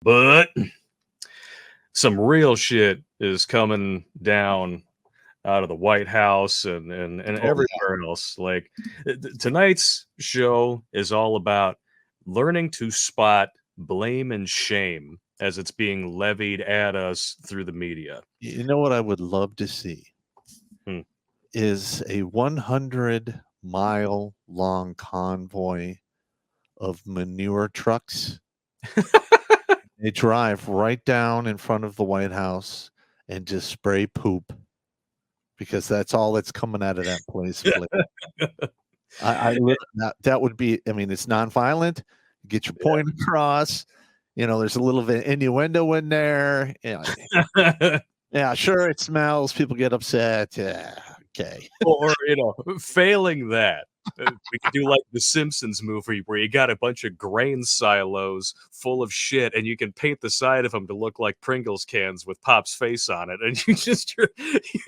But some real shit is coming down out of the White House and Oh, everywhere else. Like tonight's show is all about learning to spot blame and shame as it's being levied at us through the media. you know what I would love to see Hmm. is a 100-mile long convoy of manure trucks. They drive right down in front of the White House and just spray poop because that's all that's coming out of that place. That would be. I mean, it's nonviolent. Get your point across. There's a little bit innuendo in there. Yeah, sure, it smells. People get upset. Yeah, okay. Or failing that, we could do like the Simpsons movie where you got a bunch of grain silos full of shit, and you can paint the side of them to look like Pringles cans with Pop's face on it, and you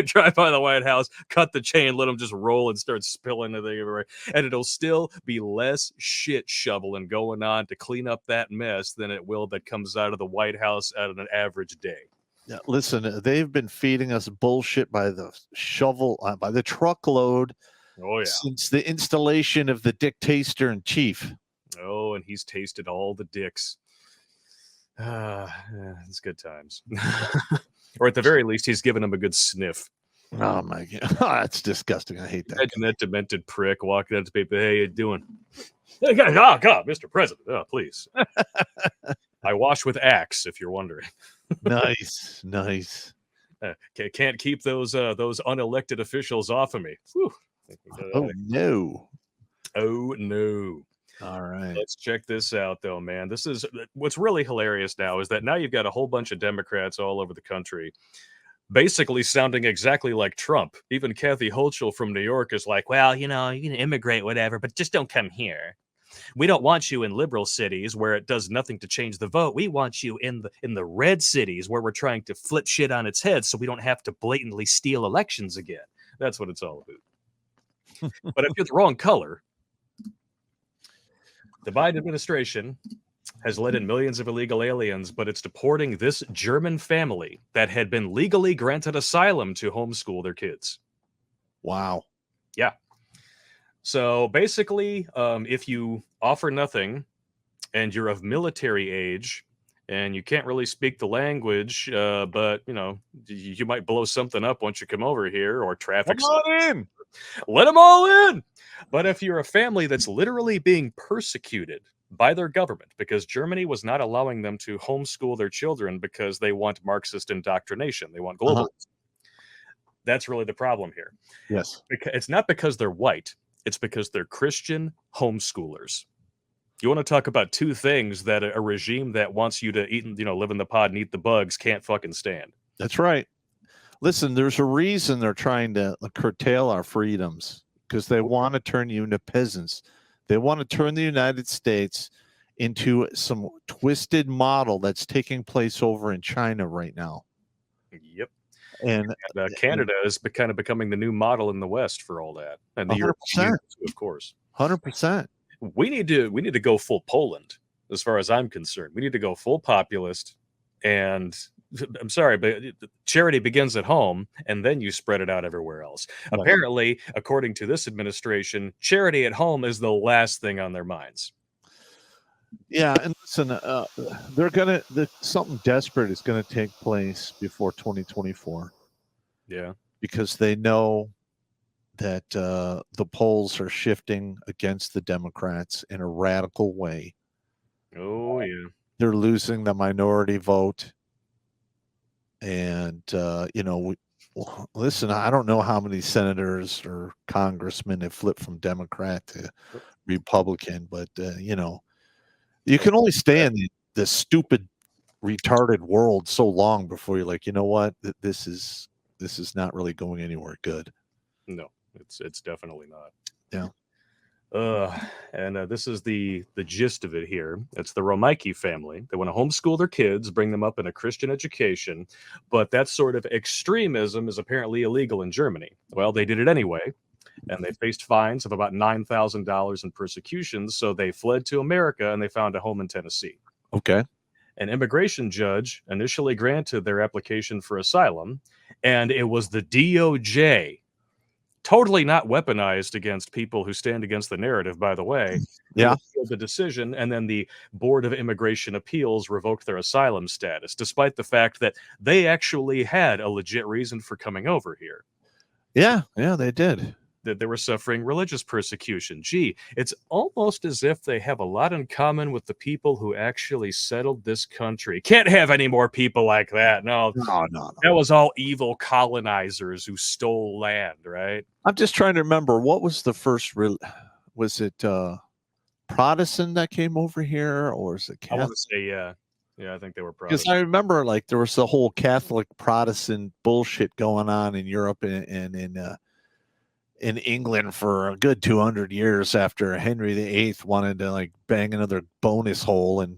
drive by the White House, cut the chain, let them just roll and start spilling the thing everywhere, and it'll still be less shit shoveling going on to clean up that mess than it will that comes out of the White House out of an average day. Yeah, listen, they've been feeding us bullshit by the shovel, by the truckload. Oh, yeah. Since the installation of the dictator in chief. Oh, and he's tasted all the dicks. It's good times. Or at the very least, he's given him a good sniff. Oh, my God. That's disgusting. I hate that. Imagine that demented prick walking up to people. Hey, how you doing? Hey, guys, oh, God, Mr. President. Oh, please. I wash with Axe, if you're wondering. Nice. Can't keep those unelected officials off of me. Whew. Oh, no. Oh, no. All right. Let's check this out, though, man. This is what's really hilarious now is that now you've got a whole bunch of Democrats all over the country basically sounding exactly like Trump. Even Kathy Hochul from New York is like, well, you can immigrate, whatever, but just don't come here. We don't want you in liberal cities where it does nothing to change the vote. We want you in the red cities where we're trying to flip shit on its head so we don't have to blatantly steal elections again. That's what it's all about. But if you're the wrong color, the Biden administration has let in millions of illegal aliens, but it's deporting this German family that had been legally granted asylum to homeschool their kids. Wow. Yeah. So basically, if you offer nothing and you're of military age and you can't really speak the language, but, you might blow something up once you come over here or traffic. Come on in. Let them all in. But if you're a family that's literally being persecuted by their government because Germany was not allowing them to homeschool their children because they want Marxist indoctrination, they want globalism. That's really the problem here. Yes. It's not because they're white. It's because they're Christian homeschoolers. You want to talk about two things that a regime that wants you to eat, live in the pod and eat the bugs can't fucking stand. That's right. Listen, there's a reason they're trying to curtail our freedoms because they want to turn you into peasants. They want to turn the United States into some twisted model that's taking place over in China right now. Yep. And Canada is kind of becoming the new model in the West for all that, and the European Union, of course. 100%. We need to go full Poland, as far as I'm concerned. We need to go full populist, and I'm sorry, but charity begins at home, and then you spread it out everywhere else. Right. Apparently, according to this administration, charity at home is the last thing on their minds. Yeah, and listen, something desperate is gonna take place before 2024. Yeah, because they know that the polls are shifting against the Democrats in a radical way. Oh yeah, they're losing the minority vote, and listen, I don't know how many senators or congressmen have flipped from Democrat to Republican, but you can only stay in the stupid, retarded world so long before you're like, you know what, this is not really going anywhere good. No, it's definitely not. Yeah. And this is the gist of it here. It's the Romaiki family. They want to homeschool their kids, bring them up in a Christian education, but that sort of extremism is apparently illegal in Germany. Well, they did it anyway, and they faced fines of about $9,000 in persecutions, so they fled to America, and they found a home in Tennessee. Okay. an immigration judge initially granted their application for asylum, and it was the DOJ, totally not weaponized against people who stand against the narrative, by the way, who Yeah. appealed the decision, and then the Board of Immigration Appeals revoked their asylum status, despite the fact that they actually had a legit reason for coming over here. Yeah, they did. That they were suffering religious persecution. Gee, it's almost as if they have a lot in common with the people who actually settled this country. Can't have any more people like that. No, No. that was all evil colonizers who stole land, right? I'm just trying to remember what was the first was it Protestant that came over here, or is it I want Catholic? to say, yeah, I think they were Because Protestant. I remember like there was the whole Catholic Protestant bullshit going on in Europe and in England for a good 200 years after Henry VIII wanted to like bang another bonus hole and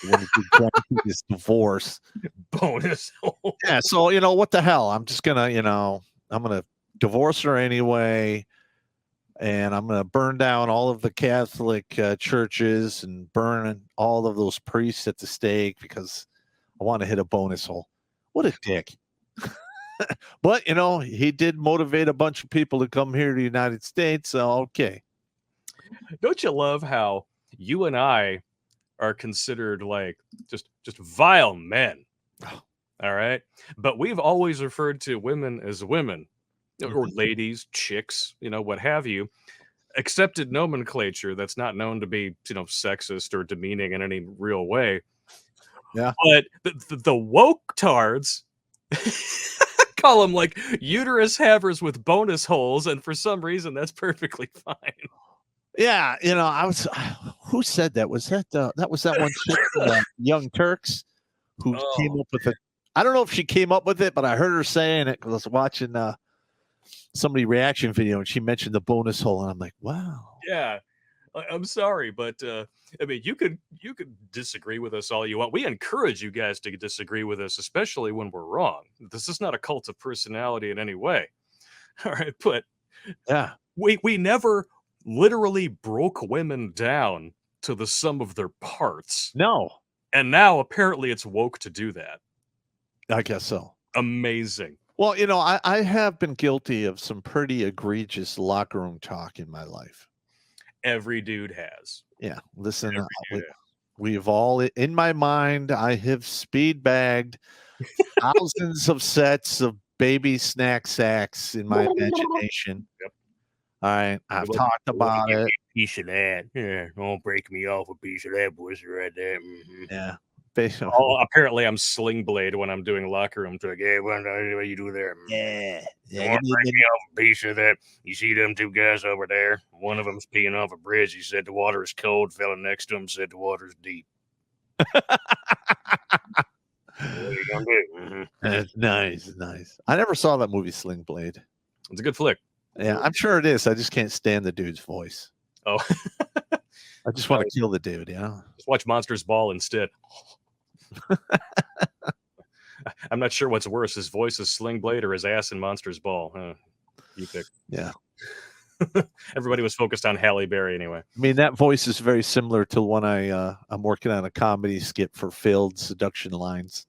wanted to grant his divorce. Bonus. Yeah, so what the hell? I'm just gonna, I'm gonna divorce her anyway, and I'm gonna burn down all of the Catholic churches and burn all of those priests at the stake because I want to hit a bonus hole. What a dick. But he did motivate a bunch of people to come here to the United States. So okay. Don't you love how you and I are considered like just vile men? All right, but we've always referred to women as women, or ladies, chicks, what have you. Accepted nomenclature that's not known to be sexist or demeaning in any real way. Yeah. But the woke tards call them like uterus havers with bonus holes, and for some reason that's perfectly fine. Yeah, I was. Who said that? Was that that one chick from Young Turks who came up with it? I don't know if she came up with it, but I heard her saying it because I was watching somebody reaction video and she mentioned the bonus hole, and I'm like, wow. Yeah, I'm sorry, but I mean, you could disagree with us all you want. We encourage you guys to disagree with us, especially when we're wrong. This is not a cult of personality in any way. All right, but yeah, we never literally broke women down to the sum of their parts. No. And now apparently it's woke to do that. I guess so. Amazing. Well, I have been guilty of some pretty egregious locker room talk in my life. Every dude has. Yeah. Listen, we've all, in my mind, I have speed bagged thousands of sets of baby snack sacks in my imagination. Yep. All right. I've talked about it. A piece of that. Yeah. Don't break me off a piece of that pussy right there. Mm-hmm. Yeah. Apparently I'm Sling Blade when I'm doing locker room talk. Yeah, what you do there? Yeah. Want to break me off a piece of that? You see them two guys over there? One of them's peeing off a bridge. He said the water is cold. Fella next to him said the water's deep. What are you gonna do? Mm-hmm. That's nice. I never saw that movie Sling Blade. It's a good flick. Yeah, I'm sure it is. I just can't stand the dude's voice. Oh. I just want to kill the dude, Just watch Monsters Ball instead. I'm not sure what's worse, his voice is Sling Blade or his ass in Monsters Ball. You pick. Yeah. Everybody was focused on Halle Berry anyway. I mean, that voice is very similar to when I'm working on a comedy skit for failed seduction lines.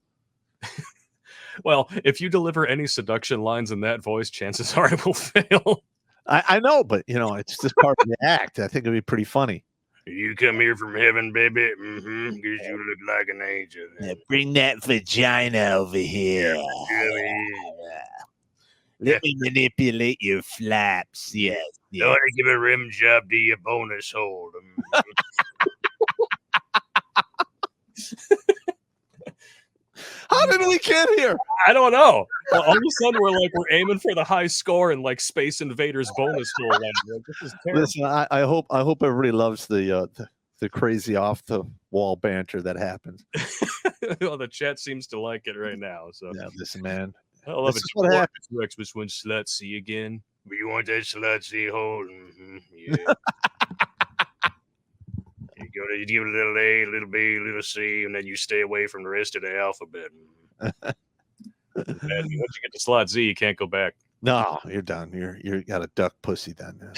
Well, if you deliver any seduction lines in that voice, chances are it will fail. I know, but it's just part of the act. I think it'd be pretty funny. You come here from heaven, baby, because you look like an angel. Yeah, bring that vagina over here. Let me manipulate your flaps. Yes. I want to give a rim job to your bonus hole. How did we get here? I don't know. Well, all of a sudden, we're aiming for the high score and like Space Invaders bonus hole. This is terrible. Listen, I hope everybody loves the crazy off the wall banter that happens. Well, the chat seems to like it right now. So yeah, listen, man. I love this it. Is what happens. Rex, which one slut see again? But you want that slut see hole? Mm-hmm. Yeah. You give it a little A, a little B, a little C, and then you stay away from the rest of the alphabet. Once you get to slot Z, you can't go back. No, you're done. You got a duck pussy then.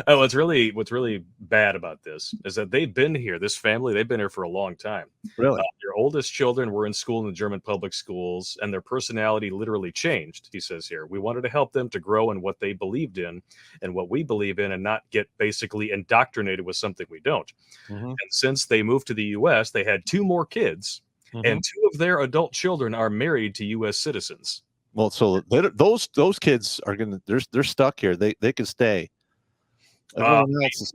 Oh, what's really bad about this is that they've been here. This family, they've been here for a long time. Really? Their oldest children were in school in the German public schools, and their personality literally changed. He says here, we wanted to help them to grow in what they believed in and what we believe in, and not get basically indoctrinated with something we don't. Mhm, And since they moved to the U.S., they had 2 more kids, mhm. and 2 of their adult children are married to U.S. citizens. Well, so those kids are gonna they're stuck here. They can stay. Everyone else is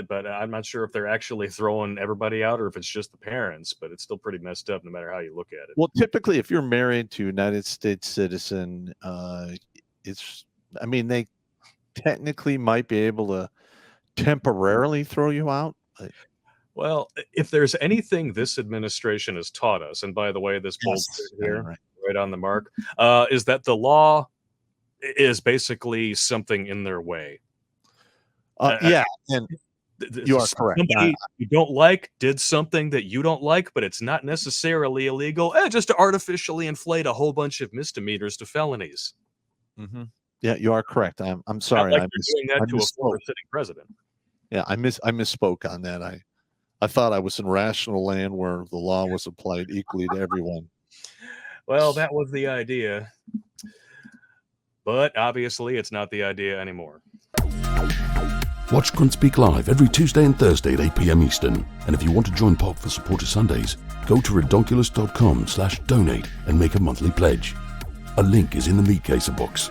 But I'm not sure if they're actually throwing everybody out or if it's just the parents, but it's still pretty messed up no matter how you look at it. well, typically, if you're married to a United States citizen, it's I mean, they technically might be able to temporarily throw you out. Well, if there's anything this administration has taught us, and by the way, this bold Yes, print here, right. right on the mark, is that the law is basically something in their way. Yeah, and you are correct. Somebody you don't like did something that you don't like, but it's not necessarily illegal. Just to artificially inflate a whole bunch of misdemeanors to felonies. Mhm. Yeah, you are correct. I'm Not sorry. like I they're doing that to a misspoke. former sitting president. Yeah, I misspoke on that. I thought I was in rational land where the law was applied equally to everyone. Well, that was the idea, but obviously it's not the idea anymore. Watch Grunt Speak live every Tuesday and Thursday at 8 p.m. Eastern. And if you want to join Pop for Supporter Sundays, go to redonkulous.com/donate and make a monthly pledge. A link is in the meat caser box.